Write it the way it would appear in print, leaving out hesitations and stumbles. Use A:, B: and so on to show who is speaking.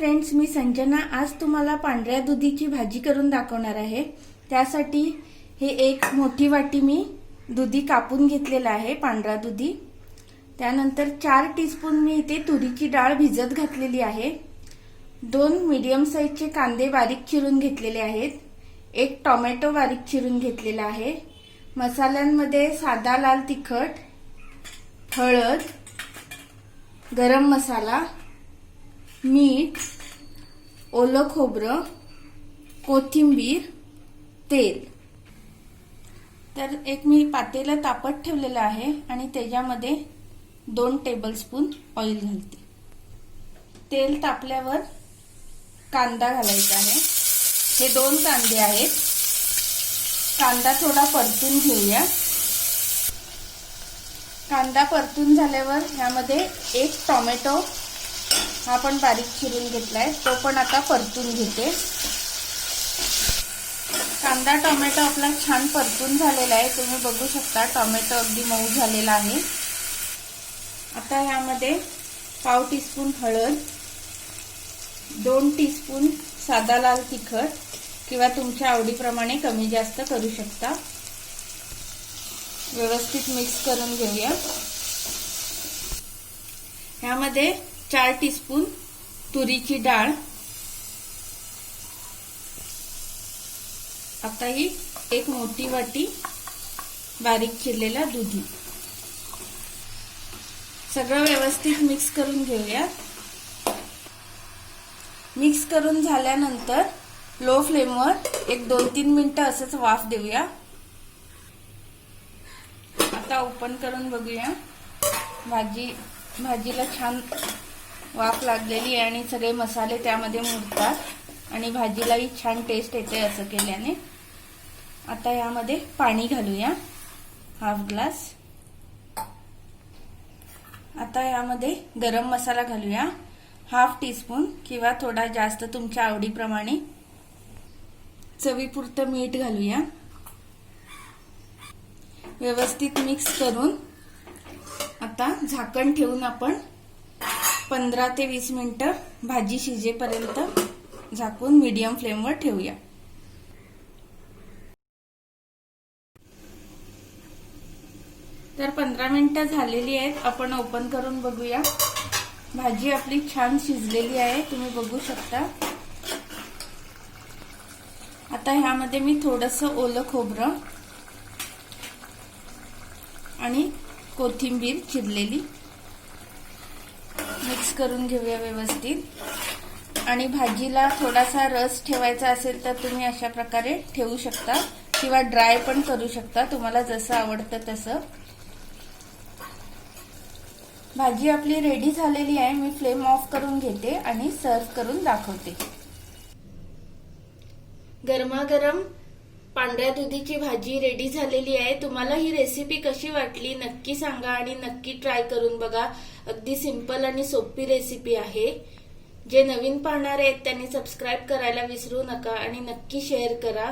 A: Friends, मी संजना आज तुम्हाला पांढऱ्या दुधीची भाजी करून दाखवणार आहे। त्यासाठी हे एक मोठी वाटी मी दुधी कापून घेतलेला आहे, पांढरा दुधी। त्यानंतर 4 टीस्पून मी इथे तुरीची डाळ भिजत घातलेली आहे। 2 मीडियम साइजचे कांदे बारीक चिरून घेतलेले आहेत। 1 टोमॅटो बारीक चिरून घेतलेला आहे। मसाल्यांमध्ये साधा लाल तिखट, हळद, गरम मसाला, मीठ, ओलं खोबरं, कोथिंबीर, तेल। तर एक मी पातेलं तापत ठेवलेलं आहे आणि त्याच्यामध्ये 2 टेबलस्पून ऑइल घालते। तेल तापल्यावर कांदा घालायचा आहे। हे 2 कांदे आहेत। कांदा थोडा परतून घेऊया। कांदा परतून झाल्यावर यामध्ये 1 टोमॅटो हा पण बारीक चिरून घेतलाय, तो पण आता परतून घेते। कांदा टोमॅटो आपला छान परतून झालेला आहे, तुम्ही बघू शकता टोमॅटो अगदी मऊ झालेला आहे। आता यामध्ये पाव टीस्पून हळद, 2 टीस्पून साधा लाल तिखट किंवा तुमच्या आवडीप्रमाणे कमी जास्त करू शकता। व्यवस्थित मिक्स करून घेऊया। यामध्ये 4 टीस्पून तुरीची डाळ, आता ही 1 मोठी वाटी बारीक चिरलेला दुधी, सगळं व्यवस्थित मिक्स करून घेऊया। मिक्स करून झाल्यानंतर लो फ्लेमवर एक 2-3 मिनिटं असंच वाफ देऊया। आता ओपन करून बघूया। भाजीला छान वाफ लागलेली आहे आणि सगळे मसाले त्यामध्ये मुरतात आणि भाजीलाही छान टेस्ट येते असं केल्याने। आता यामध्ये पाणी घालूया, हाफ ग्लास। आता यामध्ये गरम मसाला घालूया, हाफ टीस्पून किंवा थोडा जास्त तुमच्या आवडीप्रमाणे। चवीपुरतं मीठ घालूया। व्यवस्थित मिक्स करून आता झाकण ठेवून आपण 15 ते 20 मिनिटं भाजी शिजेपर्यंत झाकून मीडियम फ्लेमवर ठेवूया। तर 15 मिनिटं झालेली आहेत, आपण ओपन करून बघूया। भाजी आपली छान शिजलेली आहे, तुम्ही बघू शकता। आता ह्यामध्ये मी थोडंसं ओलं खोबरं आणि कोथिंबीर चिरलेली मिक्स करून घेऊया व्यवस्थित। आणि भाजीला थोडासा रस ठेवायचा असेल तर तुम्ही अशा प्रकारे ठेवू शकता किंवा ड्राय पण करू शकता, तुम्हाला जसं आवडतं तसं। भाजी आपली रेडी झालेली आहे, मी फ्लेम ऑफ करून घेते आणि सर्व करून दाखवते। गरमागरम पांढऱ्या दुधीची भाजी रेडी झालेली आहे। तुम्हाला ही रेसिपी कशी वाटली नक्की सांगा आणि नक्की ट्राय करून बघा। अगदी सिंपल आणि सोपी रेसिपी आहे। जे नवीन पाहणारे आहेत त्यांनी सबस्क्राइब करायला विसरू नका आणि नक्की शेअर करा।